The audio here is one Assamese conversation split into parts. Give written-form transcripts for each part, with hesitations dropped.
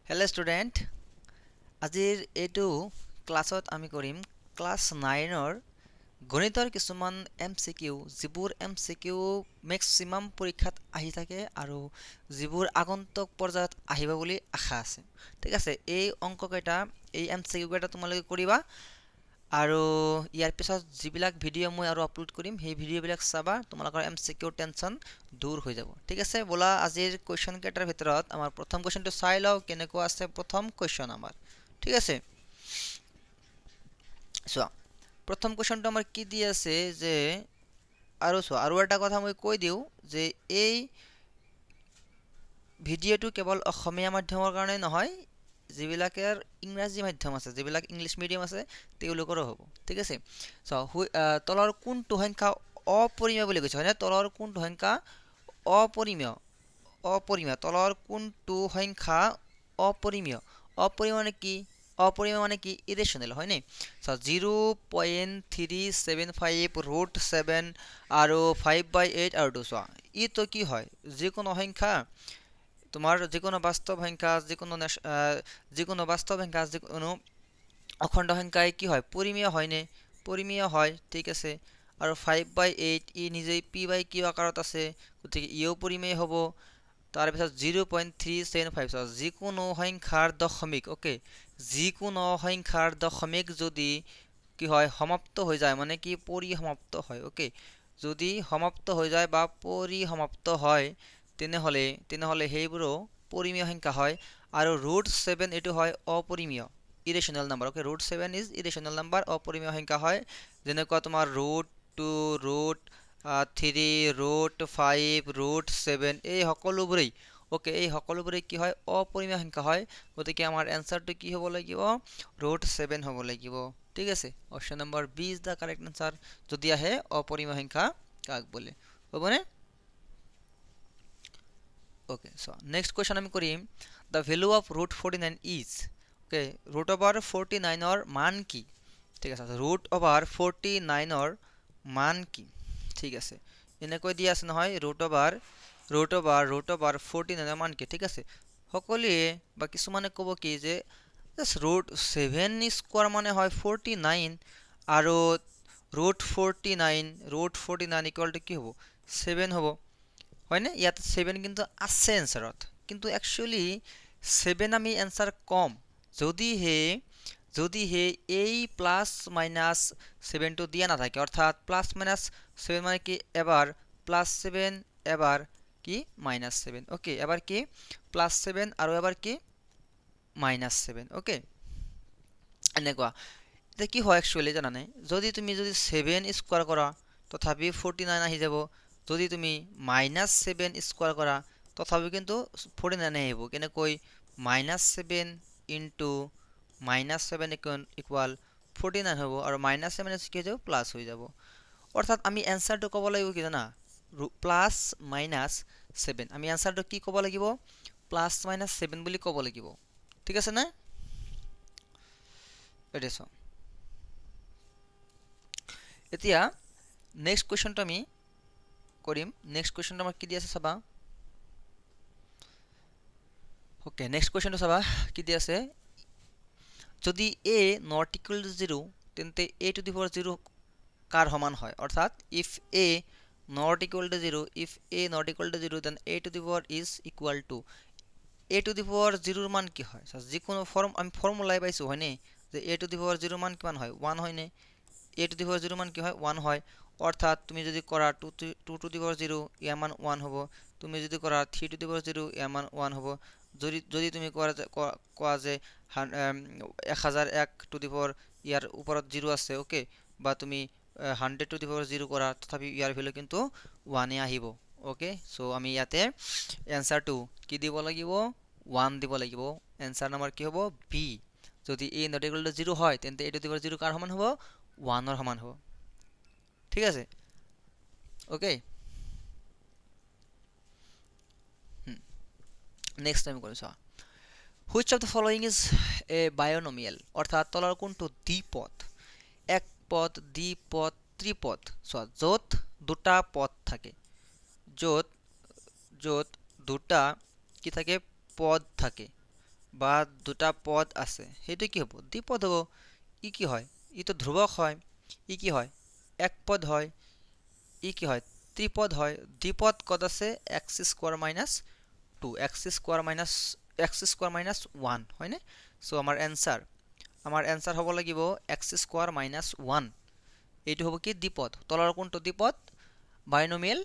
হেল্ল' ষ্টুডেণ্ট, আজিৰ এইটো ক্লাছত আমি কৰিম ক্লাছ 9ৰ গণিতৰ কিছুমান MCQ, যিবোৰ MCQ মেক্সিমাম পৰীক্ষাত আহি থাকে আৰু যিবোৰ আগন্তুক পৰ্যায়ত আহিব বুলি আশা আছে। ঠিক আছে, এই অংককেইটা, এই MCQ কেইটা তোমালোকে কৰিবা আৰু ইয়াৰ পিছত যিবিলাক ভিডিঅ' মই আৰু আপলোড কৰিম সেই ভিডিঅ'বিলাক চাবা, তোমালোকৰ MCQ টেনশ্যন দূৰ হৈ যাব। ঠিক আছে, ব'লা আজিৰ কুৱেশ্যন কেইটাৰ ভিতৰত আমাৰ প্ৰথম কুৱেশ্যনটো চাই লওঁ কেনেকুৱা আছে। প্ৰথম কুৱেশ্যন আমাৰ, ঠিক আছে, চোৱা প্ৰথম কুৱেশ্যনটো আমাৰ কি দি আছে যে, আৰু চোৱা আৰু এটা কথা মই কৈ দিওঁ যে এই ভিডিঅ'টো কেৱল অসমীয়া মাধ্যমৰ কাৰণে নহয়, যিবিলাকৰ ইংৰাজী মাধ্যম আছে, যিবিলাক ইংলিছ মিডিয়াম আছে তেওঁলোকৰো হ'ব। ঠিক আছে, তলৰ কোনটো সংখ্যা অপৰিমেয় বুলি কৈছে, হয়নে? তলৰ কোনটো সংখ্যা অপৰিমেয়, তলৰ কোনটো সংখ্যা অপৰিমেয়? অপৰিমেয় মানে কি? অপৰিমেয় মানে কি? ইৰেচনেল, হয়নে? 0.375 √7 আৰু 5/8 আৰু 2। চোৱা ইটো কি হয়? যিকোনো সংখ্যা, তোমাৰ যিকোনো বাস্তৱ সংখ্যা, যিকোনো অখণ্ড সংখ্যাই কি হয়? পৰিমেয় হয়নে? পৰিমেয় হয়। ঠিক আছে, আৰু 5/8 ই নিজেই p/q আকাৰত আছে, গতিকে ইও পৰিমেয় হ'ব। তাৰপিছত 0.375, যিকোনো সংখ্যাৰ দশমিক, অ'কে, যিকোনো সংখ্যাৰ দশমিক যদি কি হয়? সমাপ্ত হৈ যায়, মানে কি পৰিসমাপ্ত হয়। অ'কে, যদি সমাপ্ত হৈ যায় বা পৰিসমাপ্ত হয় তেনেহ'লে সেইবোৰো পৰিমেয় সংখ্যা হয়। আৰু √7 এইটো হয় অপৰিমেয়, ইৰেচনেল নাম্বাৰ। অ'কে, √7 ইজ ইৰেচনেল নাম্বাৰ, অপৰিমেয় সংখ্যা হয়। যেনেকুৱা তোমাৰ √2, √3, √5, √7 এই সকলোবোৰেই, অ'কে, এই সকলোবোৰেই কি হয়? অপৰিমেয় সংখ্যা হয়। গতিকে আমাৰ এনচাৰটো কি হ'ব লাগিব? √7 হ'ব লাগিব। ঠিক আছে, option number B is the correct answer, যদি আহে অপৰিমেয় সংখ্যা কাক বোলে, হ'বনে? ওকে, সো নেক্সট কোয়েশ্চন আমি কৰিম the value of √49 is, okay, √49ৰ মান কি? ঠিক আছে, √49ৰ মান কি? ঠিক আছে, এনেকৈ দিয়া আছে নহয়, √49ৰ মান কি? ঠিক আছে, সকলোৱে বা কিছুমানে ক'ব কি যে √7² মানে হয় 49, আৰু √49 ইকুৱেল টু কি হ'ব? 7 হ'ব, হয়নে? ইয়াত 7 কিন্তু আছে এনচাৰত, কিন্তু একচুৱেলি 7 আমি এনচাৰ কম যদিহে এই প্লাছ মাইনাছ 7টো দিয়া নাথাকে, অৰ্থাৎ প্লাছ মাইনাছ 7 মানে কি? এবাৰ +7, এবাৰ কি? -7। অ'কে, এবাৰ কি? +7 আৰু এবাৰ কি? -7। অ'কে, এনেকুৱা। এতিয়া কি হয় একচুৱেলি জানানে? যদি 7² কৰা তথাপি 49 আহি যাব, যদি তুমি -7² কৰা তথাপি কিন্তু 49 আহিব। কেনেকৈ? -7 ইনটু -7 ইকুৱেল 49 হ'ব, আৰু -7 কি হৈ যাব? প্লাছ হৈ যাব। অৰ্থাৎ আমি এনচাৰটো ক'ব লাগিব কি জানা? +-7। আমি এনচাৰটো কি ক'ব লাগিব? +-7 বুলি ক'ব লাগিব। ঠিক আছে নে? এতিয়া নেক্সট কুৱেশ্যনটো আমি কৰিম। নেক্সট কুৱেশ্যনটো আমাৰ কি দি আছে চাবা। ওকে, নেক্সট কুৱেশ্যনটো চাবা কি দি আছে। যদি a নট ইকুৱেল টু 0, তেন্তে a⁴ কাৰ সমান হয়? অৰ্থাৎ if a not equal to 0, then a⁴ is equal to a⁴ মান কি হয়? যিকোনো আমি ফৰ্মুলাই পাইছোঁ, হয়নে? যে a⁴ মান কিমান হয়? 1 হয়নে? a⁴ মান কি হয়? 1 হয়। অৰ্থাৎ তুমি যদি কৰা 2⁴, ইয়াৰ মান 1 হ'ব। তুমি যদি কৰা 3⁴, ইয়াৰ মান 1 হ'ব। যদি তুমি কোৱা যে 1001⁴, ইয়াৰ ওপৰত 0 আছে, অ'কে, বা তুমি 100⁴ কৰা তথাপি ইয়াৰ ভেলু কিন্তু 1 আহিব। অ'কে, চ' আমি ইয়াতে এনচাৰটো কি দিব লাগিব? 1 দিব লাগিব। এনচাৰ নম্বৰ কি হ'ব? বি। যদি a নট ইকুৱেল টু 0 হয়, তেন্তে a⁴ কাৰ সমান হ'ব? 1ৰ সমান হ'ব। ঠিক আছে, অ'কে। নেক্সট টাইম কৰিম চোৱা। Which of the following is a binomial, অৰ্থাৎ তলৰ কোনটো দ্বিপদ? এক পদ, দ্বিপদ, ত্ৰিপদ। চোৱা, য'ত দুটা পদ থাকে, য'ত দুটা কি থাকে? পদ থাকে, বা দুটা পদ আছে সেইটো কি হ'ব দ্বিপদ হ'ব ই কি হয় ইটো ধ্ৰুৱক হয় ই কি হয় এক পদ হয় ই কি হয় ত্ৰিপদ হয় দ্বিপদ ক'ত আছে x square minus 2 x square minus 1 হয়নে চ' আমাৰ এনসাৰ হ'ব লাগিব এক্স স্কোৱাৰ মাইনাছ 1 এইটো হ'ব কি দ্বিপদ তলৰ কোনটো দ্বিপদ বাইনোমিয়েল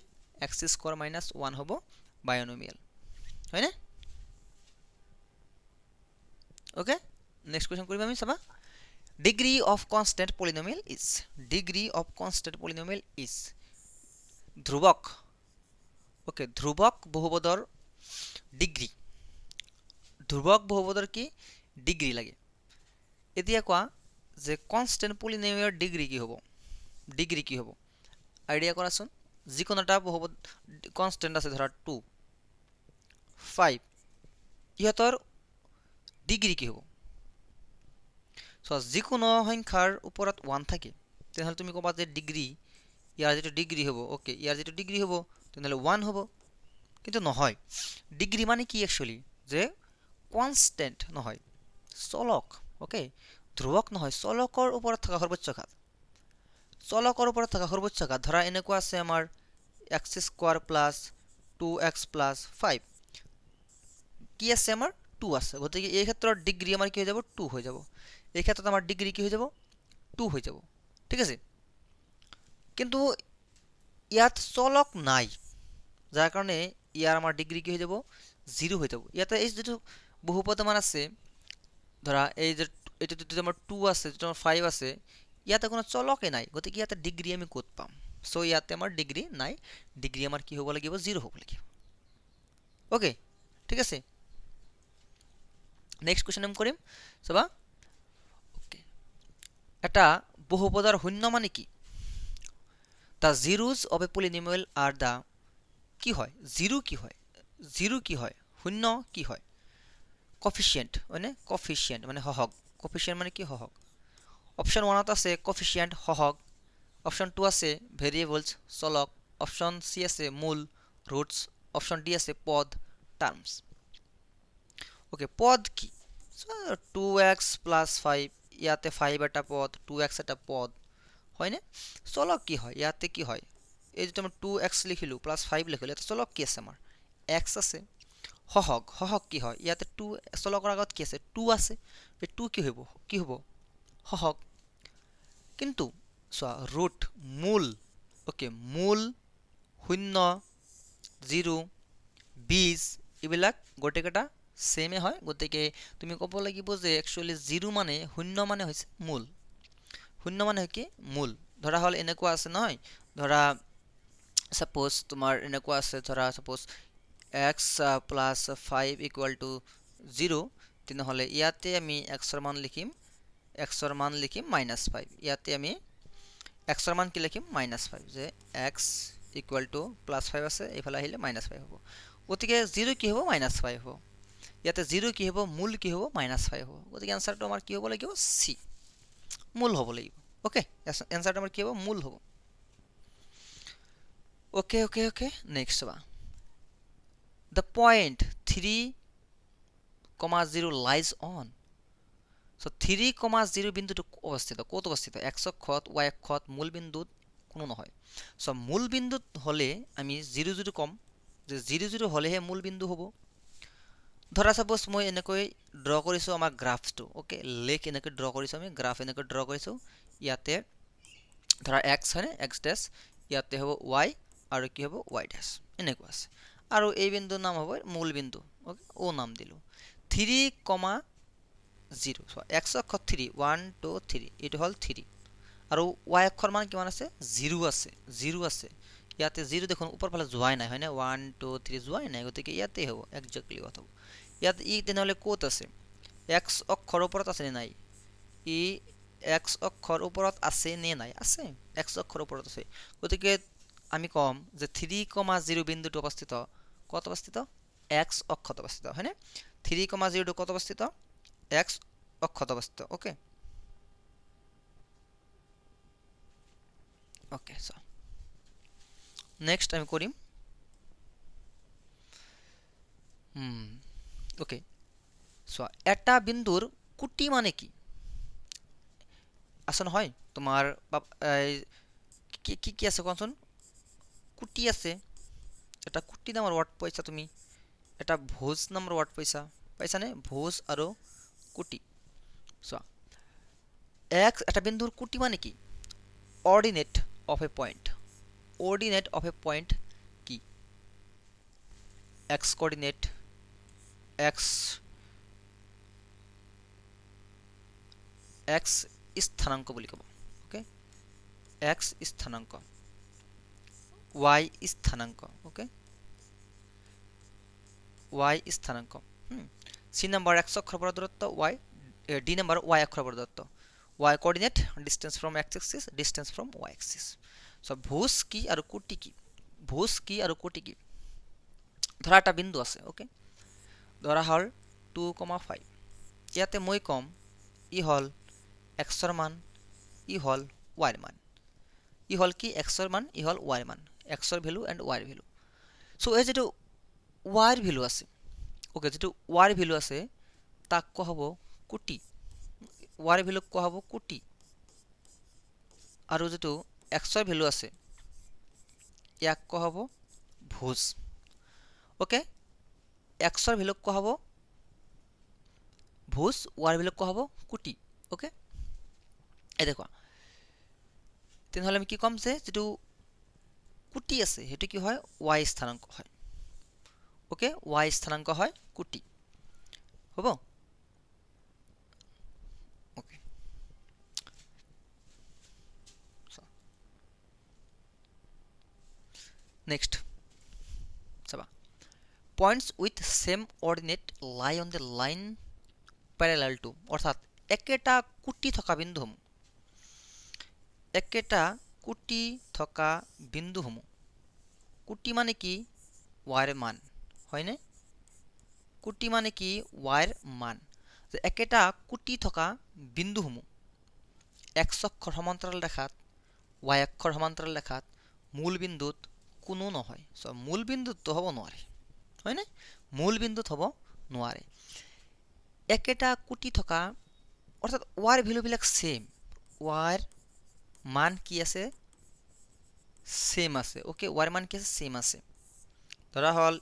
এক্স স্কোৱাৰ মাইনাছ 1 হ'ব বাইনোমিয়েল হয়নে ওকে নেক্সট কোৱেশ্চন কৰিম আমি চাবা degree of constant polynomial is ধ্ৰুৱক ওকে ধ্ৰুৱক বহুপদৰ কি ডিগ্ৰী লাগে এতিয়া কোৱা যে কনষ্টেণ্ট পলিনোমিয়েলৰ ডিগ্ৰী কি হ'ব আইডিয়া কৰাচোন যিকোনো এটা বহুপদ কনষ্টেণ্ট আছে ধৰা 2 5 ইহঁতৰ ডিগ্ৰী কি হ'ব চ' যিকোনো সংখ্যাৰ ওপৰত 1 থাকে তেনেহ'লে তুমি ক'বা যে ডিগ্ৰী ইয়াৰ যিটো ডিগ্ৰী হ'ব ওকে ইয়াৰ যিটো ডিগ্ৰী হ'ব তেনেহ'লে 1 হ'ব কিন্তু নহয় ডিগ্ৰী মানে কি একচুৱেলি যে কনষ্টেণ্ট নহয় চলক ওকে ধ্ৰুৱক নহয় চলকৰ ওপৰত থকা সৰ্বোচ্চ ঘাত ধৰা এনেকুৱা আছে আমাৰ x square plus 2x plus 5 কি আছে আমাৰ 2 আছে গতিকে এই ক্ষেত্ৰত ডিগ্ৰী আমাৰ কি হৈ যাব 2 হৈ যাব এই ক্ষেত্ৰত আমাৰ ডিগ্ৰী কি হৈ যাব 2 হৈ যাব ঠিক আছে কিন্তু ইয়াত চলক নাই যাৰ কাৰণে ইয়াৰ আমাৰ ডিগ্ৰী কি হৈ যাব 0 হৈ যাব ইয়াতে এই যেটো বহুপদ মান আছে ধৰা এই যে এইটো আমাৰ 2 আছে যেটো আমাৰ 5 আছে ইয়াতে কোনো চলকে নাই গতিকে ইয়াতে ডিগ্ৰী আমি ক'ত পাম সো ইয়াতে আমাৰ ডিগ্ৰী নাই ডিগ্ৰী আমাৰ কি হ'ব লাগিব 0 হ'ব লাগিব ওকে ঠিক আছে নেক্সট কোৱেশ্চন আমি কৰিম চাবা ওকে এটা বহুপদৰ শূন্য মানে কি The zeros of a polynomial are the কি হয় জিৰো কি হয় শূন্য কি হয় coefficient মানে হহগ coefficient মানে কি হহগ অপশন 1 ত আছে coefficient হহগ অপশন 2 আছে ভেৰিয়েবলছ চলক অপশন সি আছে মূল ৰুটস অপশন ডি আছে পদ টার্মস ওকে পদ কি 2x 5 ইয়াতে 5 এটা পদ 2x এটা পদ হয়নে চলক কি হয় ইয়াতে কি হয় এই যে আমরা 2x লিখিলো প্লাস 5 লিখিলো এটা চলক কি আছে আমাৰ x আছে হহগ কি হয় ইয়াতে 2 চলকৰ আগত কি আছে 2 আছে এই 2 কি হ'ব হহগ কিন্তু সোয়া ৰুট মূল ওকে মূল শূন্য 0 20 এবিলাক গোটেইটা সেমে হয় গতিকে তুমি ক'ব লাগিব যে একচুয়ালি 0 মানে শূন্য মানে হৈছে মূল শূন্য মানে কি মূল ধৰা হল এনেকুৱা আছে নহয় ধৰা সাপোজ তোমাৰ এনেকুৱা আছে ধৰা suppose x plus 5 equal to 0 তেনেহলে ইয়াতে আমি x ৰ মান লিখিম -5 ইয়াতে আমি x ৰ মান কি লিখিম -5 যে x equal to +5 আছে এফালে আহিলে -5 হ'ব গতিকে 0 কি হ'ব -5 হ'ব ইয়াতে 0 কি হ'ব মূল কি হ'ব -5 হ'ব গতিকে আনসাৰটো আমাৰ কি হ'ব লাগিব সি মূল হ'ব লাগিব ওকে आंसर नंबर কি হ'ব মূল হ'ব ওকে নেক্সট বা the point 3,0 lies on so 3,0 বিন্দুটো ক'ত অৱস্থিত x অক্ষত y অক্ষত মূল বিন্দুত কোনো নহয় so মূল বিন্দুত হলে আমি 0 কম যে 0 হলেহে মূল বিন্দু হ'ব ধৰা সাপোজ মই এনেকৈ ড্ৰ কৰিছো আমাৰ গ্ৰাফটো ওকে লেক এনেকৈ ড্ৰ কৰিছো আমি গ্ৰাফ এনেকৈ ড্ৰ কৰিছো ইয়াতে ধৰা x হয়নে x ড্যাশ ইয়াতে হ'ব y আৰু কি হ'ব y ড্যাশ এনেকুৱা আছে আৰু এই বিন্দুৰ নাম হ'ব মূল বিন্দু ওকে ও নাম দিলো 3,0 so x অক্ষত 3 1 2 3 এটো হল 3 আৰু y অক্ষৰ মান কিমান আছে 0 আছে ইয়াতে 0 দেখুন উপৰ ফালে যোৱাই নাই হয়নে 1 2 3 যোৱাই নাই গতিকে ইয়াতে হ'ব এক্স্যাক্টলি কথা ইয়াত ই তেনেহলে ক'ত আছে x অক্ষৰ ওপৰত আছে নে নাই ই x অক্ষৰ ওপৰত আছে নে নাই আছে x অক্ষৰ ওপৰত আছে গতিকে আমি কম যে 3,0 বিন্দুটো অৱস্থিত কত অৱস্থিত x অক্ষত অৱস্থিত হয়নে 3,0 টো কত অৱস্থিত x অক্ষত অৱস্থিত ওকে ওকে সো নেক্সট আমি কৰিম ওকে চোৱা এটা বিন্দুৰ কুটি মানে কি আছে নহয় তোমাৰ কি কি কি আছে কোৱাচোন কুটি আছে এটা কুটি নামৰ ৱৰ্ড পাইছা তুমি এটা ভোজ নামৰ ৱৰ্ড পাইছানে ভোজ আৰু কুটি চোৱা এক্স এটা বিন্দুৰ কুটি মানে কি ordinate of a point ordinate of a point কি এক্স কোঅৰ্ডিনেট এক্স এক্স স্থানাংক বুলি ক'ব ওকে এক্স স্থানাংক y স্থানাংক ওকে y স্থানাংক c নাম্বার x অক্ষৰ পৰা দূৰত্ব y d নাম্বাৰ y অক্ষৰ পৰা দূৰত্ব y coordinate distance from x axis distance from y axis so ভুজ কি আৰু কুটি কি ভুজ কি আৰু কুটি কি ধৰা এটা বিন্দু আছে ওকে ধৰা হল 2,5 ইয়াতে মই কম ই হল x ৰ মান ই হল y ৰ মান ই হল কি x ৰ মান ই হল y ৰ মান x ৰ ভ্যালু এন্ড y ৰ ভ্যালু সো এই যেটো y ৰ ভ্যালু আছে ওকে যেটো y ৰ ভ্যালু আছে তাক কোৱা হ'ব কুটি y ৰ ভ্যালু কোৱা হ'ব কুটি আৰু যেটো x ৰ ভ্যালু আছে ইয়াক কোৱা হ'ব ভুজ ওকে x ৰ ভ্যালু কোৱা হ'ব ভুজ y ৰ ভ্যালু কোৱা হ'ব কুটি ওকে এই দেখো তেনেহলে আমি কি কম যে যেটো কুটি আছে হেতু কি হয় y স্থানাংক হয় ওকে y স্থানাংক হয় কুটি হ'ব ওকে নেক্সট চাবা points with same ordinate lie on the line parallel to অর্থাৎ একেটা কুটি থকা বিন্দুসমূহ একেটা কুটি থকা বিন্দুসমূহ কুটি মানে কি y ৰ মান হয়নে কুটি মানে কি y ৰ মান যে একেটা কুটি থকা বিন্দুসমূহ x অক্ষৰ সমান্তৰাল ৰেখাত y অক্ষৰ সমান্তৰাল ৰেখাত মূল বিন্দুত কোনো নহয় সো মূল বিন্দুত তো হ'ব নোৱাৰে হয়নে মূল বিন্দুত হ'ব নোৱাৰে একেটা কুটি থকা অৰ্থাৎ y ৰ ভ্যালু বিলাক সেম y ৰ মান কি আছে সেম আছে ওকে y ৰ মান কি আছে সেম আছে ধৰা হল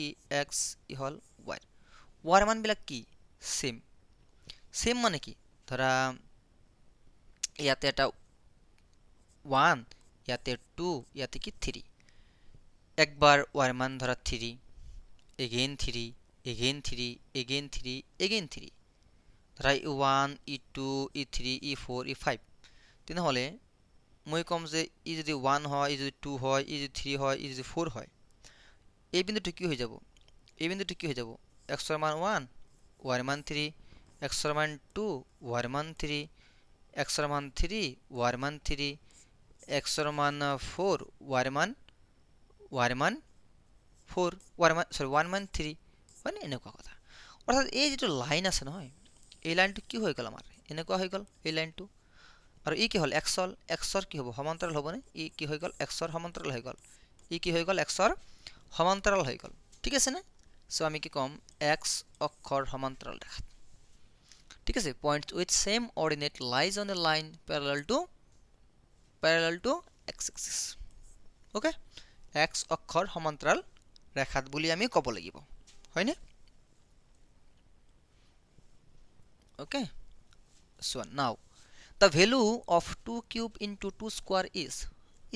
ই x ই হল y y ৰ মান বিলাক কি সেম সেম মানে কি ধৰা ইয়াতে এটা 1 ইয়াতে 2 ইয়াতে কি 3 একবাৰ y ৰ মান ধৰা 3 again 3 again 3 again 3 again 3 ধৰা e1 e2 e3 e4 e5 তেনেহলে মই কম যে ই যদি 1 হয় ই যদি 2 হয় ই যদি 3 হয় ই যদি 4 হয় এই বিন্দুটো কি হৈ যাব এই বিন্দুটো কি হৈ যাব x ৰ মান 1 y ৰ মান 3 x ৰ মান 2 y ৰ মান 3 x ৰ মান 3 y ৰ মান 3 x ৰ মান 4 y ৰ মান 4 y ৰ মান সৰি 1 মান 3 মানে এনেকুৱা কথা অৰ্থাৎ এই যেটো লাইন আছে নহয় এই লাইনটো কি হৈ গল আমাৰ এনেকুৱা হৈ গল এই লাইনটো আৰু ই কি হল x ৰ কি হ'ব সমান্তৰাল হ'বনে ই কি হৈ গল x ৰ সমান্তৰাল হৈ গল ই কি হৈ গল x ৰ সমান্তৰাল হৈ গল ঠিক আছে না সো আমি কি কম x অক্ষৰ সমান্তৰাল ৰেখা ঠিক আছে points with same ordinate lies on a line parallel to x axis okay x অক্ষৰ সমান্তৰাল ৰেখাত বুলি আমি ক'ব লাগিব হয়নে okay so now the value of 2 cube into 2 square is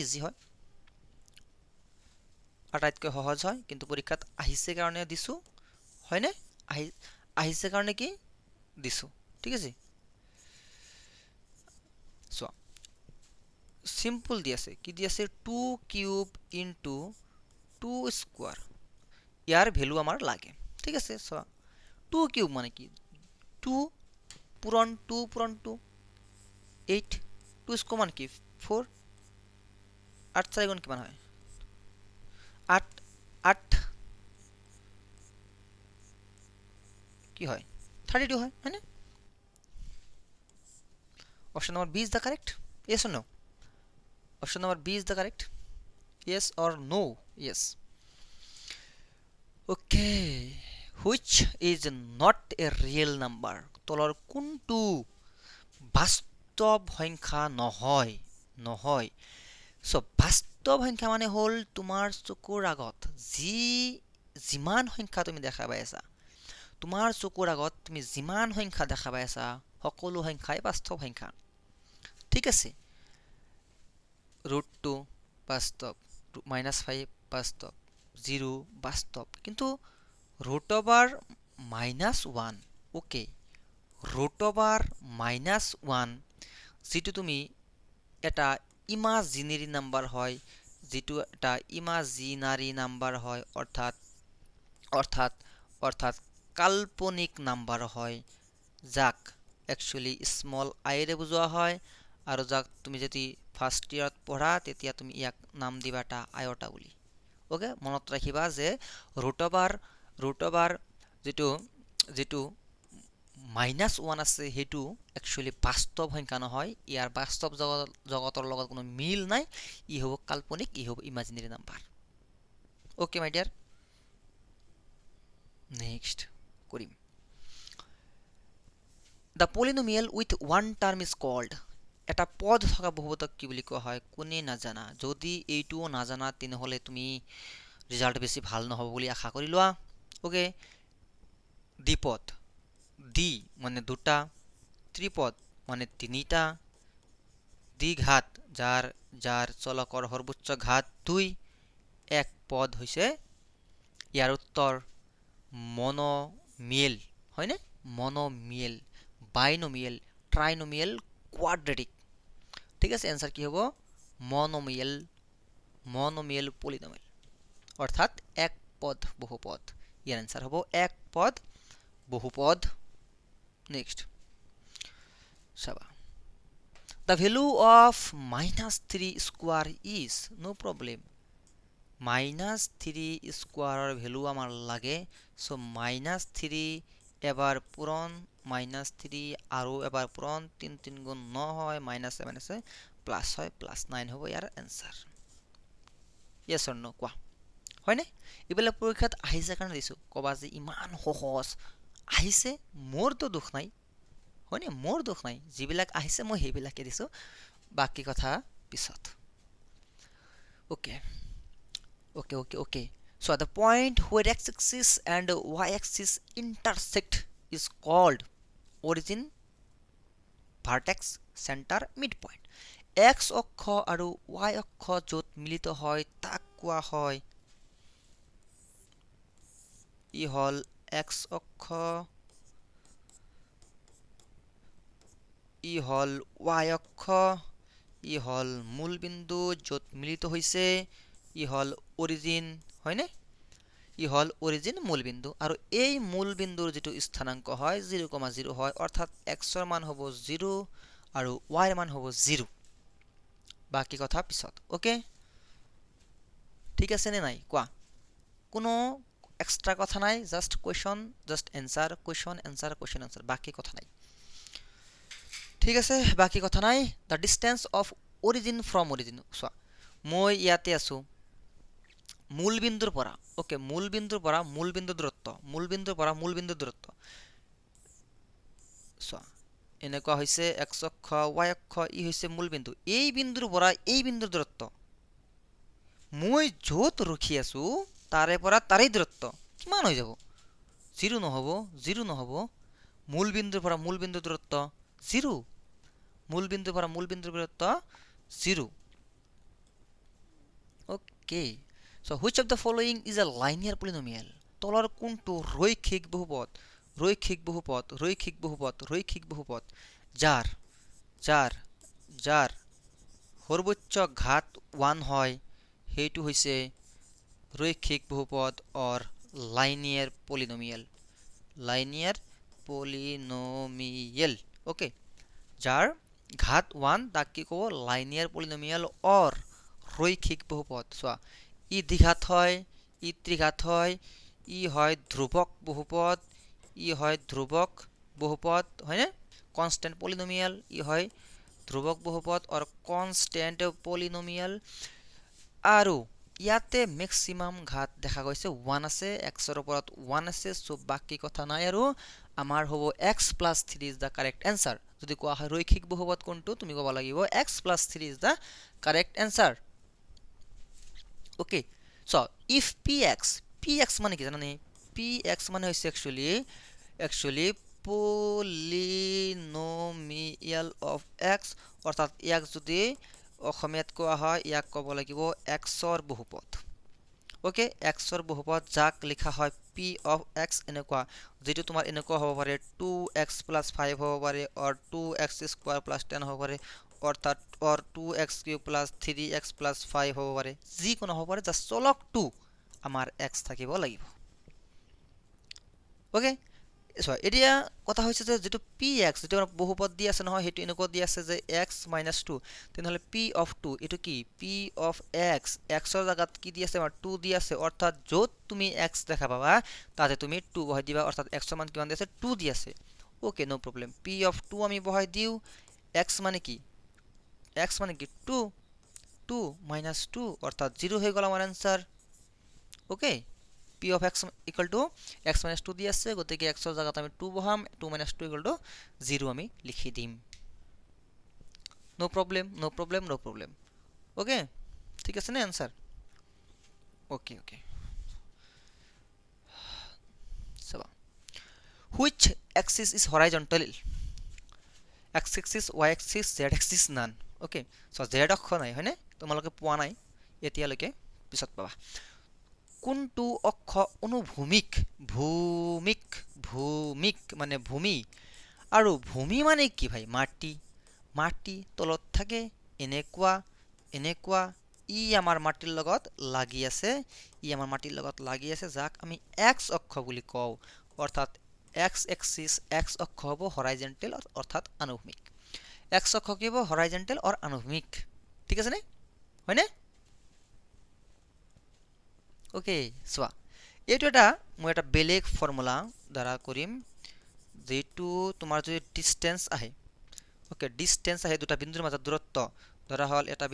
easy হয় আটাইতকৈ সহজ হয় কিন্তু পৰীক্ষাত আহিছে কাৰণে দিছো হয়নে আহিছে কাৰণে কি দিছো ঠিক আছে so সিম্পল দি আছে কি দি আছে 2 কিউব into 2 স্কয়ার ইয়াৰ ভ্যালু আমাৰ লাগে ঠিক আছে সো 2 কিউব মানে কি 2 পূৰণ 2 পূৰণ 2 8 2 স্কয়ার মানে কি 4 8 4 গুণ কিমান হয় 8 8 কি হয় 32 হয় হয়নে option number B is the correct yes or no option number B is the correct yes or no yes okay which is not a real number তলৰ কোনটো বাস্তৱ সংখ্যা নহয় নহয় সো বাস্তৱ সংখ্যা মানে হল তোমাৰ চকুৰ আগত যিমান সংখ্যা তুমি দেখা পাই আছা তোমাৰ চকুৰ আগত তুমি যিমান সংখ্যা দেখা পাই আছা সকলো সংখ্যাই বাস্তৱ সংখ্যা ঠিক আছে √2 বাস্তৱ -5 বাস্তৱ 0 বাস্তৱ কিন্তু √(-1) ওকে √(-1) যেটো তুমি এটা ইমাজিনারি নাম্বার হয় যেটো এটা ইমাজিনারি নাম্বার হয় অর্থাৎ কাল্পনিক নাম্বার হয় যাক একচুয়ালি স্মল আই ৰে বুজোৱা হয় আৰু যাক তুমি যদি ফাৰ্স্ট ইয়াৰত পঢ়া তেতিয়া তুমি ইয়াক নাম দিবাটা আয়টা বুলি ওকে মনত ৰাখিবা যে √(-) যেটো -1 আছে হেতু একচুয়ালি বাস্তৱ সংখ্যা নহয় ইয়াৰ বাস্তৱ জগতৰ লগত কোনো মিল নাই ই হ'ব কাল্পনিক ই হ'ব imaginary number okay my dear next কৰিম The polynomial with one term is called এটা পদ থকা বহুপদক কি বুলি কোৱা হয় কোনে নাজানা যদি এইটোও নাজানা তেনেহলে তুমি ৰিজাল্ট বেছি ভাল নহব বুলি আশা কৰি লোৱা ওকে দ্বিপদ দ্বি মানে দুটা ত্ৰিপদ মানে তিনিটা দ্বিঘাত যাৰ চলকৰ সৰ্বোচ্চ ঘাত 2 এক পদ হৈছে ইয়াৰ উত্তৰ মনোমিয়েল হয়নে মনোমিয়েল বাইনোমিয়েল ট্রাইনোমিয়েল কোয়াড্রেটিক ঠিক আছে आंसर কি হ'ব মনোমিয়েল পলিনোমিয়েল অর্থাৎ এক পদ বহুপদ ইয়াৰ आंसर হ'ব এক পদ বহুপদ নেক্সট সাবা The value of -3 square is no problem -3 স্কোয়াৰৰ ভ্যালু আমাৰ লাগে সো -3 এবাৰ পূৰণ -3 আৰু এবাৰ পূৰণ 3 3 গুণ 9 হয় -7 প্লাস হয় প্লাস 9 হ'ব ইয়াৰ आंसर yes or no কোৱা হয়নে ইবেলা পৰীক্ষাত আহিছে কাৰণে দিছো কবা যে ইমান সহজ আহিছে মোৰতো দুখ নাই হয়নে মোর দুখ নাই যিবিলাক আহিছে মই হেবিলাকে দিছো বাকি কথা পিছত okay so the point where x axis and y axis intersect is called origin vertex center midpoint x অক্ষ আৰু y অক্ষ যত মিলিত হয় তাক কোৱা হয় ই হল x অক্ষ ই হল y অক্ষ ই হল মূল বিন্দু যত মিলিত হৈছে ই হল অরিজিন হয়নে ই হল অরিজিন মূল বিন্দু আৰু এই মূল বিন্দুৰ যেটো স্থানাঙ্ক হয় 0,0 হয় অৰ্থাৎ x ৰ মান হ'ব 0 আৰু y ৰ মান হ'ব 0 বাকি কথা পিছত ওকে ঠিক আছে নে নাই কোৱা কোনো এক্সট্রা কথা নাই just question just answer question answer question answer বাকি কথা নাই ঠিক আছে বাকি কথা নাই the distance of origin from origin so মই ইয়াতে আছো মূল বিন্দুৰ পৰা ওকে মূল বিন্দুৰ পৰা মূল বিন্দু দূৰত্ব মূল বিন্দুৰ পৰা মূল বিন্দু দূৰত্ব so এনেকুৱা হৈছে x অক্ষ y অক্ষ ই হৈছে মূল বিন্দু এই বিন্দুৰ পৰা এই বিন্দুৰ দূৰত্ব মই যত ৰখি আছো তাৰে পৰা তাৰে দূৰত্ব কিমান হৈ যাব 0 নহব মূল বিন্দুৰ পৰা মূল বিন্দু দূৰত্ব 0 মূল বিন্দুৰ পৰা মূল বিন্দুৰ দূৰত্ব 0 okay so which of the following is a linear polynomial তলৰ কোনটো ৰৈখিক বহুপদ যাৰ সৰ্বোচ্চ ঘাত 1 হয় হেতু হৈছে রৈখিক বহুপদ or linear polynomial ওকে যার ঘাত 1 তাক কি কব linear polynomial or রৈখিক বহুপদ সোয়া ই দ্বিঘাত হয় ই ত্রিঘাত হয় ই হয় ধ্রুবক বহুপদ হয়নে কনস্ট্যান্ট পলিনোমিয়াল ই হয় ধ্রুবক বহুপদ or constant polynomial আৰু ইয়াতে মেক্সিমাম ঘাত দেখা গৈছে 1 আছে x ৰ ওপৰত 1 আছে সো বাকি কথা নাই আৰু আমাৰ হ'ব x + 3 is the correct answer যদি কোৱা হয় ৰৈখিক বহুপদ কোনটো তুমি ক'ব লাগিব x + 3 is the correct answer okay so if px মানে কি জানানে px মানে হৈছে একচুয়ালি পলিনোমিয়াল অফ x অর্থাৎ ইয়াক যদি অসমীয়াত কোৱা হয় ইয়াক ক'ব লাগিব x ৰ বহুপদ ওকে x ৰ বহুপদ যাক লিখা হয় p of x এনেকুৱা যেটো তোমাৰ এনেকুৱা হ'ব পাৰে 2x + 5 হ'ব পাৰে অৰ 2x² + 10 হ'ব পাৰে অৰ্থাৎ অৰ 2x³ + 3x + 5 হ'ব পাৰে যি কোনো হ'ব পাৰে জাস্ট চলক 2 আমাৰ x থাকিব লাগিব ওকে সো এতিয়া কথা হৈছে যে যেটো px যেটো বহুপদ দি আছে নহয় হেতু এনেকুৱা দি আছে যে x - 2 তেনেহলে p of 2 এটো কি p of x x ৰ জাগাত কি দি আছে আমাৰ 2 দি আছে অর্থাৎ যত তুমি x দেখা পাবা তাতে তুমি 2 বহাই দিবা অর্থাৎ x ৰ মান কিমান দি আছে 2 দি আছে okay no problem p of 2 আমি বহাই দিও x মানে কি 2 2 - 2 অর্থাৎ 0 হয়ে গেল আমার answer okay p of x equal to x - 2 দি আছে গতিকে x ৰ জাগাত আমি 2 বহাম 2 - 2 equal to 0 আমি লিখি দিম নো প্রবলেম ওকে ঠিক আছে না आंसर ওকে সবা which axis is horizontal x axis y axis z axis none okay so z অক্ষ নাই হয়নে তোমালোকে পোৱা নাই এতিয়ালৈকে পিছত পাবা কোনটো অক্ষ অনুভূমিক ভূমিক মানে ভূমি আৰু ভূমি মানে কি ভাই মাটি তলত থাকে এনেকুৱা ই আমাৰ মাটিৰ লগত লাগি আছে যাক আমি x অক্ষ বুলি কওঁ অৰ্থাৎ x axis x অক্ষ হ'ব হৰাইজন্টেল অৰ্থাৎ অনুভূমিক x অক্ষ কি হ'ব হৰাইজন্টেল অর অনুভূমিক ঠিক আছে নে হয়নে ওকে সোয়া এইটো মই এটা বেলেগ ফর্মুলা দ্বাৰা কৰিম যেটো তোমাৰ যদি ডিসটেন্স আহে ওকে ডিসটেন্স আহে দুটা বিন্দুৰ মাজত দূৰত্ব ধৰা হল এটা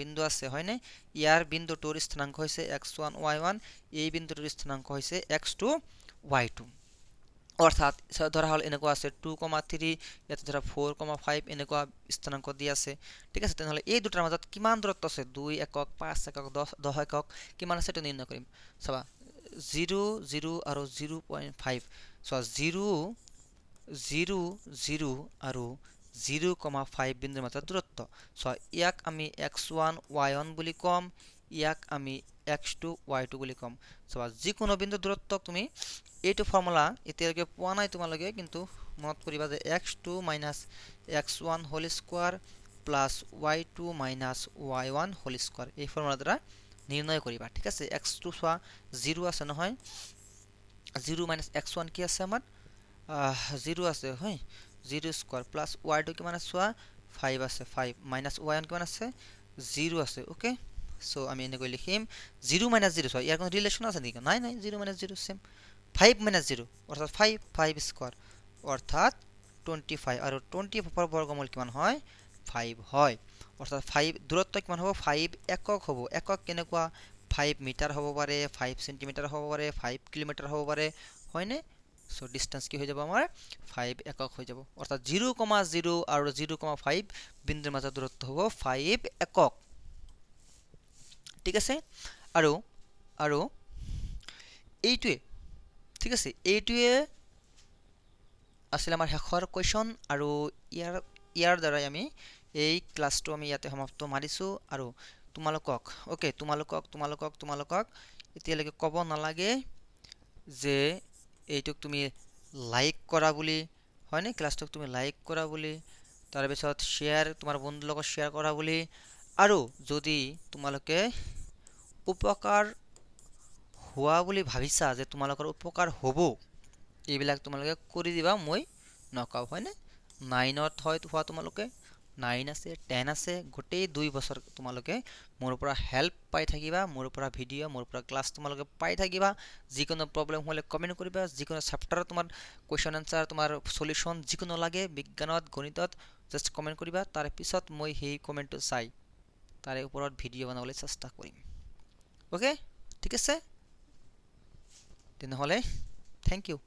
বিন্দু আছে হয়নে ইয়াৰ বিন্দুটোৰ স্থানাঙ্ক হৈছে x1 y1 এই বিন্দুটোৰ স্থানাঙ্ক হৈছে x2 y2 অৰ্থাৎ ধৰা হল এনেকুৱা আছে 2,3 ইয়াতে ধৰা 4,5 এনেকুৱা স্থানাঙ্ক দি আছে ঠিক আছে তেনেহলে এই দুটাৰ মাজত কিমান দূৰত্ব আছে 2 একক 5 একক 10 একক কিমান আছে এটা নিৰ্ণয় কৰিম চাবা 0 0 আৰু 0.5 সো 0 0 আৰু 0,5 বিন্দুৰ মাজত দূৰত্ব সো ইয়াক আমি x1 y1 বুলি কম ইয়াক আমি x2 y2 বুলি কম সো যিকোনো বিন্দু দূৰত্ব তুমি এইটো ফৰ্মুলা এতিয়ালৈকে পোৱা নাই তোমালোকে কিন্তু মনত কৰিবা যে x2 - x1 whole square plus y2 - y1 whole square এই ফৰ্মুলা দ্বাৰা নিৰ্ণয় কৰিবা ঠিক আছে x2 সোয়া 0 আছে নহয় 0 - x1 কি আছে আমাৰ 0 আছে হয় 0 স্কয়ার প্লাস y2 কিমান আছে সোয়া 5 আছে 5 মাইনাস y1 কিমান আছে 0 আছে ওকে সো আমি এনেকৈ লিখিম 0 - 0 সোয়া ইয়াৰ কোনো ৰিলেশন আছে নেকি নাই 0 - 0 সেম 5 - 0 অর্থাৎ 5 স্কয়ার অর্থাৎ 25 আর 25 এর বর্গমূল কিমান হয় 5 হয় অর্থাৎ 5 দূরত্ব কিমান হবে 5 একক হবে একক কেনেকুৱা 5 মিটাৰ হ'ব পাৰে 5 সেন্টিমিটাৰ হ'ব পাৰে 5 কিলোমিটাৰ হ'ব পাৰে হয়নে সো ডিসটেন্স কি হৈ যাব আমাৰ 5 একক হৈ যাব অৰ্থাৎ 0,0 আৰু 0,5 বিন্দুৰ মাজৰ দূৰত্ব হ'ব 5 একক ঠিক আছে আৰু এইটোৱে ঠিক আছে এইটোৱে আসলে আমাৰ শেষৰ কোৱেশ্চন আৰু ইয়াৰ দ্বাৰাই আমি এই ক্লাছটো আমি ইয়াতে সমাপ্ত মাৰিছো আৰু তোমালোকক এতিয়ালৈকে ক'ব নালাগে যে এইটোক তুমি লাইক কৰা বুলি হয়নে ক্লাছটোক তুমি লাইক কৰা বুলি তাৰ পিছত শেয়াৰ তোমাৰ বন্ধুৰ লগত শেয়াৰ কৰা বুলি আৰু যদি তোমালোকে উপকাৰ হোৱা বুলি ভাবিছা যে তোমালোকৰ উপকাৰ হ'ব এইবিলাক তোমালোকে কৰি দিবা মই নকাও হয়নে 9ত হয় হোৱা তোমালোকে 9 আছে 10 আছে গোটেই 2 বছৰ তোমালোকে মোৰ পৰা হেল্প পাই থাকিবা মোৰ পৰা ভিডিও মোৰ পৰা ক্লাছ তোমালোকে পাই থাকিবা যিকোনো প্ৰবলেম হলে কমেন্ট কৰিবা যিকোনো চেপ্টাৰ তোমাৰ কোৱেশ্চন আনসাৰ তোমাৰ সলিউশন যিকোনো লাগে বিজ্ঞানত গণিতত জাস্ট কমেন্ট কৰিবা তাৰ পিছত মই সেই কমেন্টটো চাই তাৰে ওপৰত ভিডিও বনাবলৈ চেষ্টা কৰিম অ'কে ঠিক আছে তেনেহ'লে থেংক ইউ